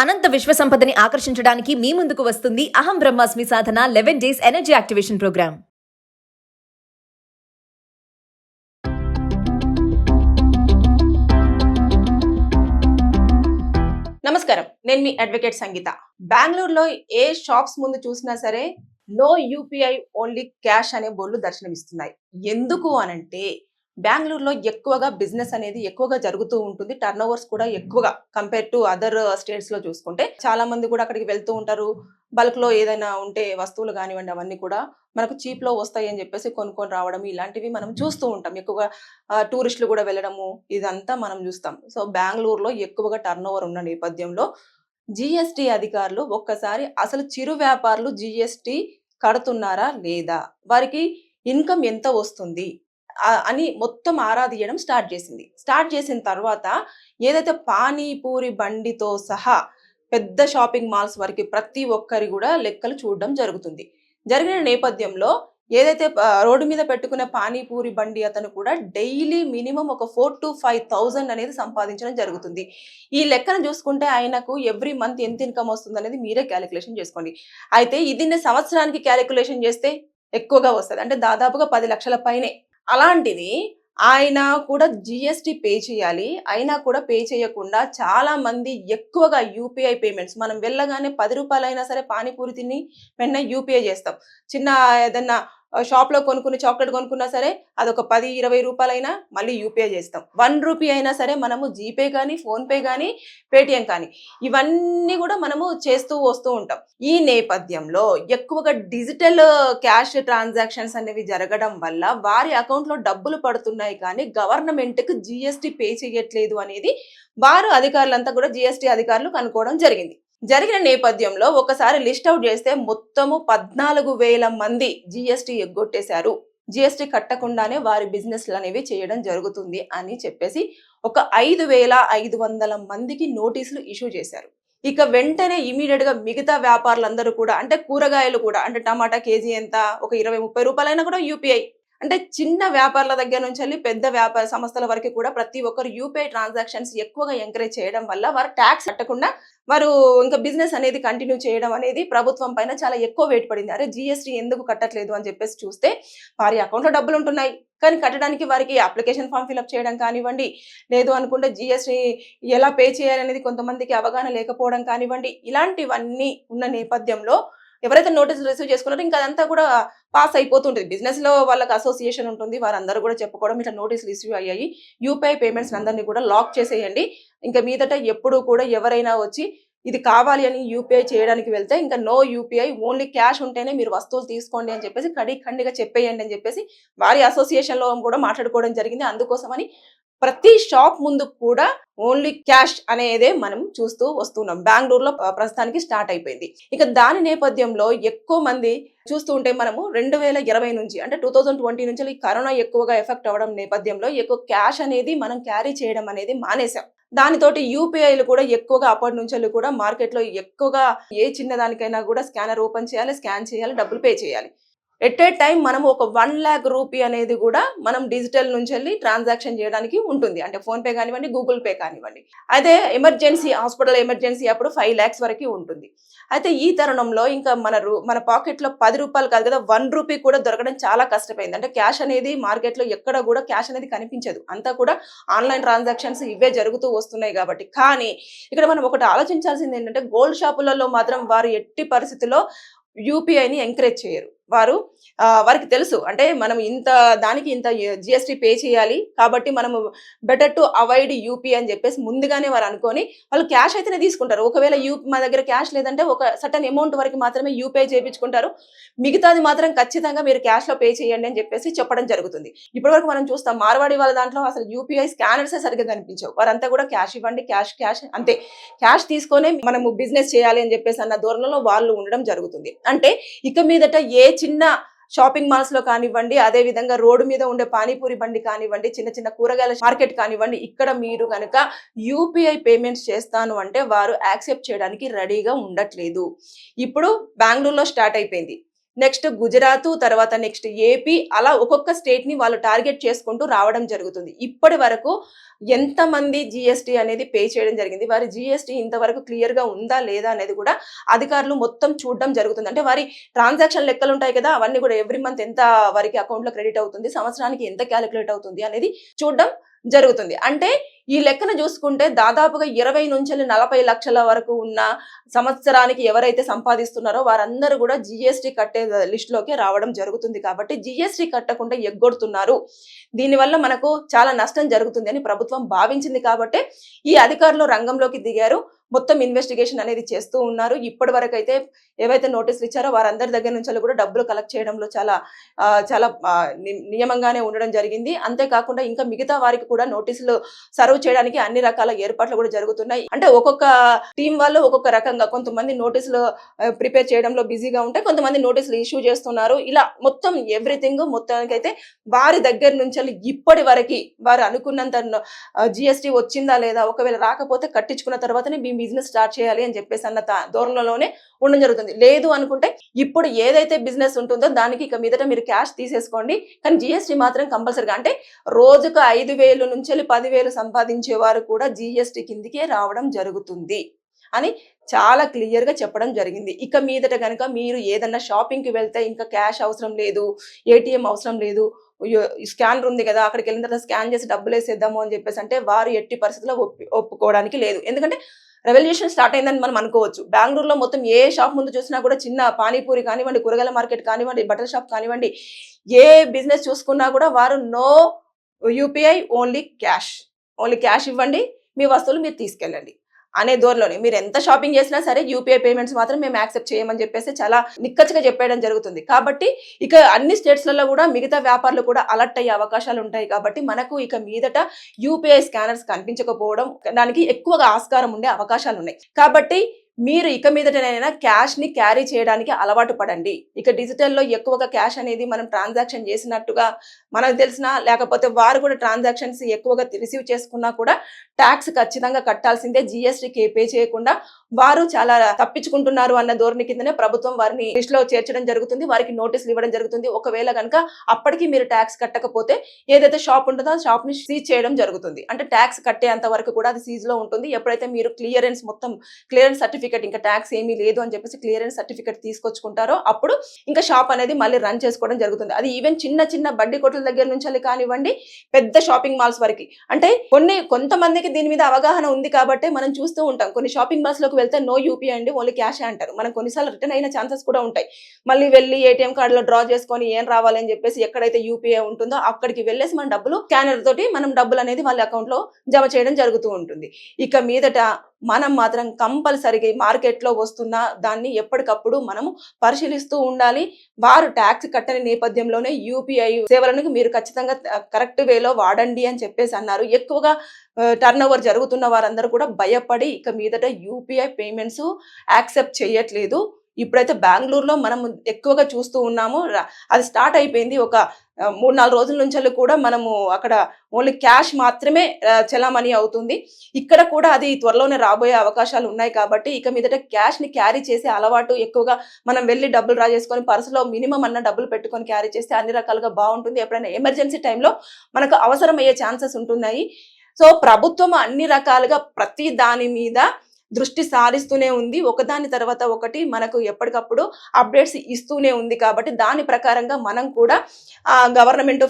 అనంత విశ్వ సంపదని ఆకర్షించడానికి మీ ముందుకు వస్తుంది అహం బ్రహ్మాస్మి సాధన 11 డేస్ ఎనర్జీ యాక్టివేషన్ ప్రోగ్రామ్. నమస్కారం, నేను మీ అడ్వకేట్ సంగీత. బెంగళూరులో ఏ షాప్స్ ముందు చూసినా సరే నో యూపీఐ ఓన్లీ క్యాష్ అనే బోర్డులు దర్శనమిస్తున్నాయి. ఎందుకు అనంటే బెంగళూరులో ఎక్కువగా బిజినెస్ అనేది ఎక్కువగా జరుగుతూ ఉంటుంది. టర్న్ ఓవర్స్ కూడా ఎక్కువగా కంపేర్ టు అదర్ స్టేట్స్ లో చూసుకుంటే చాలా మంది కూడా అక్కడికి వెళ్తూ ఉంటారు. బల్క్ లో ఏదైనా ఉంటే వస్తువులు కానివ్వండి అవన్నీ కూడా మనకు చీప్ లో వస్తాయి అని చెప్పేసి కొనుక్కొని రావడం ఇలాంటివి మనం చూస్తూ ఉంటాం. ఎక్కువగా టూరిస్టులు కూడా వెళ్ళడము ఇదంతా మనం చూస్తాం. సో బెంగళూరులో ఎక్కువగా టర్న్ ఓవర్ ఉన్న నేపథ్యంలో జిఎస్టి అధికారులు ఒక్కసారి అసలు చిరు వ్యాపారులు జిఎస్టి కడుతున్నారా లేదా, వారికి ఇన్కమ్ ఎంత వస్తుంది అని మొత్తం ఆరా తీయడం స్టార్ట్ చేసిన తర్వాత ఏదైతే పానీపూరి బండితో సహా పెద్ద షాపింగ్ మాల్స్ వరకు ప్రతి ఒక్కరి కూడా లెక్కలు చూడడం జరుగుతుంది. జరిగిన నేపథ్యంలో ఏదైతే రోడ్డు మీద పెట్టుకునే పానీపూరి బండి అతను కూడా డైలీ మినిమం ఒక 4,000 to 5,000 అనేది సంపాదించడం జరుగుతుంది. ఈ లెక్కను చూసుకుంటే ఆయనకు ఎవ్రీ మంత్ ఎంత ఇన్కమ్ వస్తుంది అనేది మీరే క్యాలిక్యులేషన్ చేసుకోండి. అయితే ఇది సంవత్సరానికి క్యాలిక్యులేషన్ చేస్తే ఎక్కువగా వస్తుంది, అంటే దాదాపుగా 10 లక్షల పైనే. అలాంటిది ఆయన కూడా జిఎస్టి పే చేయాలి, అయినా కూడా పే చేయకుండా చాలా మంది ఎక్కువగా యూపీఐ పేమెంట్స్, మనం వెళ్ళగానే 10 రూపాయలైనా సరే పానీపూరి తిని వెంటనే యూపీఐ చేస్తాం. చిన్న ఏదన్నా షాప్ లో కొనుక్కుని చాక్లెట్ కొనుక్కున్నా సరే అదొక 10-20 రూపాయలైనా మళ్ళీ యూపీఐ చేస్తాం. 1 రూపీ అయినా సరే మనము జీపే కానీ, ఫోన్ పే కానీ, పేటిఎం కానీ ఇవన్నీ కూడా మనము చేస్తూ వస్తూ ఉంటాం. ఈ నేపథ్యంలో ఎక్కువగా డిజిటల్ క్యాష్ ట్రాన్సాక్షన్స్ అనేవి జరగడం వల్ల వారి అకౌంట్ లో డబ్బులు పడుతున్నాయి కానీ గవర్నమెంట్ కు జిఎస్టి పే చేయట్లేదు అనేది వారు అధికారులంతా కూడా జిఎస్టి అధికారులు కనుక్కోవడం జరిగిన నేపథ్యంలో ఒకసారి లిస్ట్ అవుట్ చేస్తే మొత్తము 14,000 మంది జిఎస్టి ఎగ్గొట్టేశారు. జిఎస్టి కట్టకుండానే వారి బిజినెస్లు అనేవి చేయడం జరుగుతుంది అని చెప్పేసి ఒక 5,500 మందికి నోటీసులు ఇష్యూ చేశారు. ఇక వెంటనే ఇమీడియట్ గా మిగతా వ్యాపారులందరూ కూడా, అంటే కూరగాయలు కూడా, అంటే టమాటా కేజీ ఎంత, ఒక 20-30 రూపాయలైనా కూడా యూపీఐ, అంటే చిన్న వ్యాపారుల దగ్గర నుంచి వెళ్ళి పెద్ద వ్యాపార సంస్థల వరకు కూడా ప్రతి ఒక్కరు యూపీఐ ట్రాన్సాక్షన్స్ ఎక్కువగా ఎంకరేజ్ చేయడం వల్ల వారు ట్యాక్స్ కట్టకుండా వారు ఇంకా బిజినెస్ అనేది కంటిన్యూ చేయడం అనేది ప్రభుత్వం పైన చాలా ఎక్కువ వెయిట్ పడింది. అరే జిఎస్టీ ఎందుకు కట్టట్లేదు అని చెప్పేసి చూస్తే వారి అకౌంట్లో డబ్బులు ఉంటున్నాయి కానీ కట్టడానికి వారికి అప్లికేషన్ ఫామ్ ఫిల్అప్ చేయడం కానివ్వండి, లేదు అనుకుంటే జిఎస్టీ ఎలా పే చేయాలనేది కొంతమందికి అవగాహన లేకపోవడం కానివ్వండి, ఇలాంటివన్నీ ఉన్న నేపథ్యంలో ఎవరైతే నోటీసులు రిసీవ్ చేసుకున్నారో ఇంకా అదంతా కూడా పాస్ అయిపోతుంటుంది. బిజినెస్ లో వాళ్ళకి అసోసియేషన్ ఉంటుంది, వారందరూ కూడా చెప్పుకోవడం ఇట్లా నోటీసులు ఇష్యూ అయ్యాయి, యూపీఐ పేమెంట్స్ అందరినీ కూడా లాక్ చేసేయండి, ఇంకా మీదట ఎప్పుడు కూడా ఎవరైనా వచ్చి ఇది కావాలి అని యూపీఐ చేయడానికి వెళ్తే ఇంకా నో యూపీఐ, ఓన్లీ క్యాష్ ఉంటేనే మీరు వస్తువులు తీసుకోండి అని చెప్పేసి ఖండిగా చెప్పేయండి అని చెప్పేసి వారి అసోసియేషన్ లో కూడా మాట్లాడుకోవడం జరిగింది. అందుకోసమని ప్రతి షాప్ ముందు కూడా ఓన్లీ క్యాష్ అనేదే మనం చూస్తూ వస్తున్నాం. బెంగళూరులో ప్రస్తుతానికి స్టార్ట్ అయిపోయింది. ఇక దాని నేపథ్యంలో ఎక్కువ మంది చూస్తూ ఉంటే మనము 2020 నుంచి, అంటే 2020 నుంచి ఈ కరోనా ఎక్కువగా ఎఫెక్ట్ అవ్వడం నేపథ్యంలో ఎక్కువ క్యాష్ అనేది మనం క్యారీ చేయడం అనేది మానేసాం. దానితోటి యూపీఐలు కూడా ఎక్కువగా అప్పటి నుంచి కూడా మార్కెట్ లో ఎక్కువగా ఏ చిన్నదానికైనా కూడా స్కానర్ ఓపెన్ చేయాలి, స్కాన్ చేయాలి, డబ్బులు పే చేయాలి. ఎట్ ఏ టైం మనం ఒక 1 lakh రూపీ అనేది కూడా మనం డిజిటల్ నుంచి వెళ్ళి ట్రాన్సాక్షన్ చేయడానికి ఉంటుంది, అంటే ఫోన్ పే కానివ్వండి, గూగుల్ పే కానివ్వండి. అదే ఎమర్జెన్సీ, హాస్పిటల్ ఎమర్జెన్సీ అప్పుడు 5 lakhs వరకు ఉంటుంది. అయితే ఈ తరుణంలో ఇంకా మన పాకెట్ లో 10 రూపాయలు కాదు కదా, 1 రూపీ కూడా దొరకడం చాలా కష్టమైంది. అంటే క్యాష్ అనేది మార్కెట్ లో ఎక్కడ కూడా క్యాష్ అనేది కనిపించదు, అంతా కూడా ఆన్లైన్ ట్రాన్సాక్షన్స్ ఇవే జరుగుతూ వస్తున్నాయి కాబట్టి. కానీ ఇక్కడ మనం ఒకటి ఆలోచించాల్సింది ఏంటంటే గోల్డ్ షాపులలో మాత్రం వారు ఎట్టి పరిస్థితుల్లో యూపీఐని ఎంకరేజ్ చేయరు. వారికి తెలుసు, అంటే మనం ఇంత జిఎస్టీ పే చేయాలి కాబట్టి మనము బెటర్ టు అవాయిడ్ యూపీ అని చెప్పేసి ముందుగానే వారు అనుకొని వాళ్ళు క్యాష్ అయితేనే తీసుకుంటారు. ఒకవేళ మా దగ్గర క్యాష్ లేదంటే ఒక సర్టన్ అమౌంట్ వరకు మాత్రమే యూపీఐ చేయించుకుంటారు, మిగతాది మాత్రం ఖచ్చితంగా మీరు క్యాష్ లో పే చేయండి అని చెప్పేసి చెప్పడం జరుగుతుంది. ఇప్పటి వరకు మనం చూస్తాం మార్వాడి వాళ్ళ దాంట్లో అసలు యూపీఐ స్కానర్సే సరిగ్గా కనిపించవు, వారంతా కూడా క్యాష్ ఇవ్వండి, క్యాష్ అంతే, క్యాష్ తీసుకొనే మనము బిజినెస్ చేయాలి అని చెప్పేసి అన్న ధోరణిలో వాళ్ళు ఉండడం జరుగుతుంది. అంటే ఇక మీదట ఏ చిన్న షాపింగ్ మాల్స్ లో కానివ్వండి, అదే విధంగా రోడ్డు మీద ఉండే పానీపూరి బండి కానివ్వండి, చిన్న కూరగాయల మార్కెట్ కానివ్వండి, ఇక్కడ మీరు కనుక యూపీఐ పేమెంట్స్ చేస్తాను అంటే వారు యాక్సెప్ట్ చేయడానికి రెడీగా ఉండట్లేదు. ఇప్పుడు బెంగళూరులో స్టార్ట్ అయిపోయింది. నెక్స్ట్ గుజరాత్, తర్వాత నెక్స్ట్ ఏపీ, అలా ఒక్కొక్క స్టేట్ ని వాళ్ళు టార్గెట్ చేసుకుంటూ రావడం జరుగుతుంది. ఇప్పటి వరకు ఎంతమంది జిఎస్టీ అనేది పే చేయడం జరిగింది, వారి జిఎస్టీ ఇంతవరకు క్లియర్ గా ఉందా లేదా అనేది కూడా అధికారులు మొత్తం చూడడం జరుగుతుంది. అంటే వారి ట్రాన్సాక్షన్ లెక్కలు ఉంటాయి కదా, అవన్నీ కూడా ఎవ్రీ మంత్ ఎంత వారికి అకౌంట్ లో క్రెడిట్ అవుతుంది, సంవత్సరానికి ఎంత క్యాలిక్యులేట్ అవుతుంది అనేది చూడడం జరుగుతుంది. అంటే ఈ లెక్కన చూసుకుంటే దాదాపుగా 20 నుంచి 40 లక్షల వరకు ఉన్న సంవత్సరానికి ఎవరైతే సంపాదిస్తున్నారో వారందరూ కూడా జిఎస్టీ కట్టే లిస్ట్ లోకి రావడం జరుగుతుంది. కాబట్టి జిఎస్టీ కట్టకుండా ఎగ్గొడుతున్నారు, దీనివల్ల మనకు చాలా నష్టం జరుగుతుంది అని ప్రభుత్వం భావించింది. కాబట్టి ఈ అధికారులు రంగంలోకి దిగారు, మొత్తం ఇన్వెస్టిగేషన్ అనేది చేస్తూ ఉన్నారు. ఇప్పటి వరకు అయితే ఏవైతే నోటీసులు ఇచ్చారో వారందరి దగ్గర నుంచి కూడా డబ్బులు కలెక్ట్ చేయడంలో చాలా నియమంగానే ఉండడం జరిగింది. అంతేకాకుండా ఇంకా మిగతా వారికి కూడా నోటీసులు సర్వ్ చేయడానికి అన్ని రకాల ఏర్పాట్లు కూడా జరుగుతున్నాయి. అంటే ఒక్కొక్క టీం వాళ్ళు ఒక్కొక్క రకంగా, కొంతమంది నోటీసులు ప్రిపేర్ చేయడంలో బిజీగా ఉంటే కొంతమంది నోటీసులు ఇష్యూ చేస్తున్నారు. ఇలా మొత్తం ఎవ్రీథింగ్ మొత్తానికైతే వారి దగ్గర నుంచి ఇప్పటి వరకు వారు అనుకున్నంత జిఎస్టీ వచ్చిందా లేదా, ఒకవేళ రాకపోతే కట్టించుకున్న తర్వాతనే మీ బిజినెస్ స్టార్ట్ చేయాలి అని చెప్పేసి అన్న ధోరణిలోనే ఉండడం జరుగుతుంది. లేదు అనుకుంటే ఇప్పుడు ఏదైతే బిజినెస్ ఉంటుందో దానికి ఇక మీదట మీరు క్యాష్ తీసేసుకోండి, కానీ జిఎస్టీ మాత్రం కంపల్సరీగా, అంటే రోజుకు 5,000 నుంచి 10,000 సంపాదించే వారు కూడా జిఎస్టీ కిందికే రావడం జరుగుతుంది అని చాలా క్లియర్ గా చెప్పడం జరిగింది. ఇక మీదట కనుక మీరు ఏదన్నా షాపింగ్ కి వెళ్తే ఇంకా క్యాష్ అవసరం లేదు, ఏటీఎం అవసరం లేదు, స్కానర్ ఉంది కదా అక్కడికి వెళ్ళిన తర్వాత స్కాన్ చేసి డబ్బులు వేసేద్దాము అని చెప్పేసి అంటే వారు ఎట్టి పరిస్థితుల్లో ఒప్పుకోవడానికి లేదు. ఎందుకంటే రెవల్యూషన్ స్టార్ట్ అయిందని మనం అనుకోవచ్చు. బెంగళూరులో మొత్తం ఏ షాప్ ముందు చూసినా కూడా చిన్న పానీపూరి కానివ్వండి, కూరగాయల మార్కెట్ కానివ్వండి, బట్టల షాప్ కానివ్వండి, ఏ బిజినెస్ చూసుకున్నా కూడా వారు నో యూపీఐ, ఓన్లీ క్యాష్ ఇవ్వండి, మీ వస్తువులు మీరు తీసుకెళ్ళండి అనే ధోరణిలోనే మీరు ఎంత షాపింగ్ చేసినా సరే యూపీఐ పేమెంట్స్ మాత్రం మేము యాక్సెప్ట్ చేయమని చెప్పేసి చాలా నిక్కచ్చిగా చెప్పేయడం జరుగుతుంది. కాబట్టి ఇక అన్ని స్టేట్స్లలో కూడా మిగతా వ్యాపారులు కూడా అలర్ట్ అయ్యే అవకాశాలు ఉంటాయి. కాబట్టి మనకు ఇక మీదట యూపీఐ స్కానర్స్ కనిపించకపోవడం, దానికి ఎక్కువగా ఆస్కారం ఉండే అవకాశాలు ఉన్నాయి. కాబట్టి మీరు ఇక మీదటనైనా క్యాష్ ని క్యారీ చేయడానికి అలవాటు పడండి. ఇక డిజిటల్లో ఎక్కువగా క్యాష్ అనేది మనం ట్రాన్సాక్షన్ చేసినట్టుగా మనకు తెలిసినా, లేకపోతే వారు కూడా ట్రాన్సాక్షన్స్ ఎక్కువగా రిసీవ్ చేసుకున్నా కూడా ట్యాక్స్ ఖచ్చితంగా కట్టాల్సిందే. జిఎస్టీ పే చేయకుండా వారు చాలా తప్పించుకుంటున్నారు అన్న ధోరణి కిందనే ప్రభుత్వం వారిని లిస్ట్ లో చేర్చడం జరుగుతుంది, వారికి నోటీసులు ఇవ్వడం జరుగుతుంది. ఒకవేళ కనుక అప్పటికి మీరు ట్యాక్స్ కట్టకపోతే ఏదైతే షాప్ ఉంటుందో ఆ షాప్ ని సీజ్ చేయడం జరుగుతుంది. అంటే ట్యాక్స్ కట్టేంత వరకు కూడా అది సీజ్ లో ఉంటుంది. ఎప్పుడైతే మీరు క్లియరెన్స్ సర్టిఫికేట్, ఇంకా ట్యాక్స్ ఏమీ లేదు అని చెప్పేసి క్లియరెన్స్ సర్టిఫికేట్ తీసుకొచ్చుకుంటారో అప్పుడు ఇంకా షాప్ అనేది మళ్ళీ రన్ చేసుకోవడం జరుగుతుంది. అది ఈవెన్ చిన్న బడ్డీ కొట్ల దగ్గర నుంచి కానివ్వండి, పెద్ద షాపింగ్ మాల్స్ వరకు. అంటే కొంతమందికి దీని మీద అవగాహన ఉంది కాబట్టి మనం చూస్తూ ఉంటాం. కొన్ని షాపింగ్ మాల్స్ లోకి వెళ్తే నో యూపీఐ అండి, ఓన్లీ క్యాష్ అంటారు. మనం కొన్నిసార్లు రిటర్న్ అయిన ఛాన్సెస్ కూడా ఉంటాయి. మళ్ళీ వెళ్ళి ఏటీఎం కార్డులో డ్రా చేసుకొని ఏం రావాలని చెప్పేసి ఎక్కడైతే యూపీఐ ఉంటుందో అక్కడికి వెళ్ళేసి మన డబ్బులు స్కానర్ తోటి మనం డబ్బులు అనేది వాళ్ళ అకౌంట్ లో జమ చేయడం జరుగుతూ ఉంటుంది. ఇక మీదట మనం మాత్రం కంపల్సరీగా మార్కెట్లో వస్తున్న దాన్ని ఎప్పటికప్పుడు మనము పరిశీలిస్తూ ఉండాలి. వారు ట్యాక్స్ కట్టని నేపథ్యంలోనే యూపీఐ సేవలను మీరు ఖచ్చితంగా కరెక్ట్ వేలో వాడండి అని చెప్పేసి అన్నారు. ఎక్కువగా టర్న్ ఓవర్ జరుగుతున్న వారందరూ కూడా భయపడి ఇక మీదట యూపీఐ పేమెంట్స్ యాక్సెప్ట్ చేయట్లేదు. ఇప్పుడైతే బెంగళూరులో మనం ఎక్కువగా చూస్తూ ఉన్నాము. అది స్టార్ట్ అయిపోయింది. ఒక 3-4 రోజుల నుంచి కూడా మనము అక్కడ ఓన్లీ క్యాష్ మాత్రమే చలామణి అవుతుంది. ఇక్కడ కూడా అది త్వరలోనే రాబోయే అవకాశాలు ఉన్నాయి. కాబట్టి ఇక మీదట క్యాష్ ని క్యారీ చేసే అలవాటు ఎక్కువగా మనం వెళ్ళి డబ్బులు డ్రా చేసుకొని పర్సులో మినిమం అన్న డబ్బులు పెట్టుకొని క్యారీ చేస్తే అన్ని రకాలుగా బాగుంటుంది. ఎప్పుడైనా ఎమర్జెన్సీ టైంలో మనకు అవసరమయ్యే ఛాన్సెస్ ఉంటున్నాయి. సో ప్రభుత్వం అన్ని రకాలుగా ప్రతి దాని మీద దృష్టి సారిస్తూనే ఉంది. ఒకదాని తర్వాత ఒకటి మనకు ఎప్పటికప్పుడు అప్డేట్స్ ఇస్తూనే ఉంది. కాబట్టి దాని ప్రకారంగా మనం కూడా గవర్నమెంట్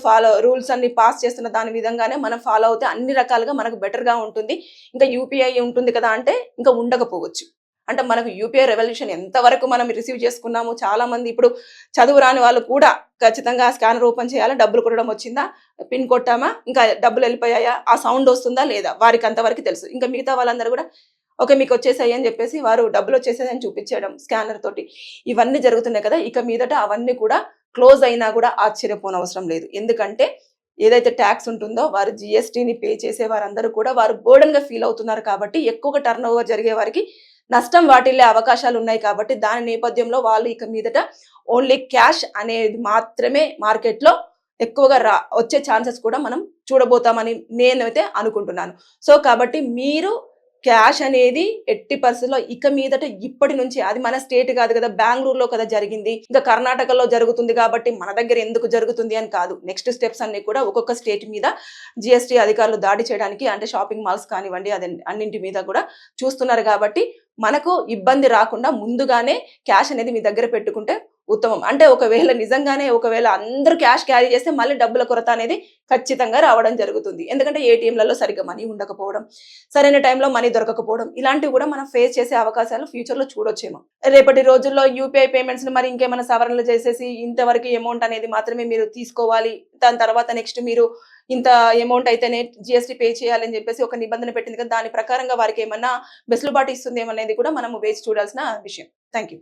రూల్స్ అన్ని పాస్ చేస్తున్న దాని విధంగానే మనం ఫాలో అవుతే అన్ని రకాలుగా మనకు బెటర్గా ఉంటుంది. ఇంకా యూపీఐ ఉంటుంది కదా అంటే ఇంకా ఉండకపోవచ్చు. అంటే మనకు యూపీఐ రెవల్యూషన్ ఎంతవరకు మనం రిసీవ్ చేసుకున్నాము. చాలా మంది ఇప్పుడు చదువు రాని వాళ్ళు కూడా ఖచ్చితంగా స్కానర్ ఓపెన్ చేయాలా, డబ్బులు కొట్టడం వచ్చిందా, పిన్ కొట్టామా, ఇంకా డబ్బులు వెళ్ళిపోయాయా, ఆ సౌండ్ వస్తుందా లేదా, వారికి అంతవరకు తెలుసు. ఇంకా మిగతా వాళ్ళందరూ కూడా ఓకే మీకు వచ్చేసాయి అని చెప్పేసి వారు డబ్బులు వచ్చేసాయని చూపించడం స్కానర్ తోటి ఇవన్నీ జరుగుతున్నాయి కదా. ఇక మీదట అవన్నీ కూడా క్లోజ్ అయినా కూడా ఆశ్చర్యపోనవసరం లేదు. ఎందుకంటే ఏదైతే ట్యాక్స్ ఉంటుందో వారు జిఎస్టీని పే చేసే వారందరూ కూడా వారు బర్డెన్ గా ఫీల్ అవుతున్నారు. కాబట్టి ఎక్కువగా టర్న్ ఓవర్ జరిగే వారికి నష్టం వాటిల్లే అవకాశాలు ఉన్నాయి. కాబట్టి దాని నేపథ్యంలో వాళ్ళు ఇక మీదట ఓన్లీ క్యాష్ అనేది మాత్రమే మార్కెట్లో ఎక్కువగా వచ్చే ఛాన్సెస్ కూడా మనం చూడబోతామని నేనైతే అనుకుంటున్నాను. సో కాబట్టి మీరు క్యాష్ అనేది ఎట్టి పరిస్థితుల్లో ఇక మీదట ఇప్పటి నుంచి, అది మన స్టేట్ కాదు కదా, బెంగళూరులో కదా జరిగింది, ఇంకా కర్ణాటకలో జరుగుతుంది కాబట్టి మన దగ్గర ఎందుకు జరుగుతుంది అని కాదు. నెక్స్ట్ స్టెప్స్ అన్ని కూడా ఒక్కొక్క స్టేట్ మీద జిఎస్టీ అధికారులు దాడి చేయడానికి, అంటే షాపింగ్ మాల్స్ కానివ్వండి, అదే అన్నింటి మీద కూడా చూస్తున్నారు. కాబట్టి మనకు ఇబ్బంది రాకుండా ముందుగానే క్యాష్ అనేది మీ దగ్గర పెట్టుకుంటే ఉత్తమం. అంటే ఒకవేళ అందరూ క్యాష్ క్యారీ చేస్తే మళ్ళీ డబ్బుల కొరత అనేది ఖచ్చితంగా రావడం జరుగుతుంది. ఎందుకంటే ఏటీఎంలలో సరిగ్గా మనీ ఉండకపోవడం, సరైన టైంలో మనీ దొరకకపోవడం, ఇలాంటివి కూడా మనం ఫేస్ చేసే అవకాశాలు ఫ్యూచర్లో చూడొచ్చేమో. రేపటి రోజుల్లో యూపీఐ పేమెంట్స్ మరి ఇంకేమైనా సవరణలు చేసేసి ఇంతవరకు అమౌంట్ అనేది మాత్రమే మీరు తీసుకోవాలి, దాని తర్వాత నెక్స్ట్ మీరు ఇంత అమౌంట్ అయితేనే జిఎస్టీ పే చేయాలని చెప్పేసి ఒక నిబంధన పెట్టింది కదా, దాని ప్రకారంగా వారికి ఏమన్నా వెసులుబాటు ఇస్తుంది ఏమనేది కూడా మనము వేచి చూడాల్సిన విషయం. Thank you.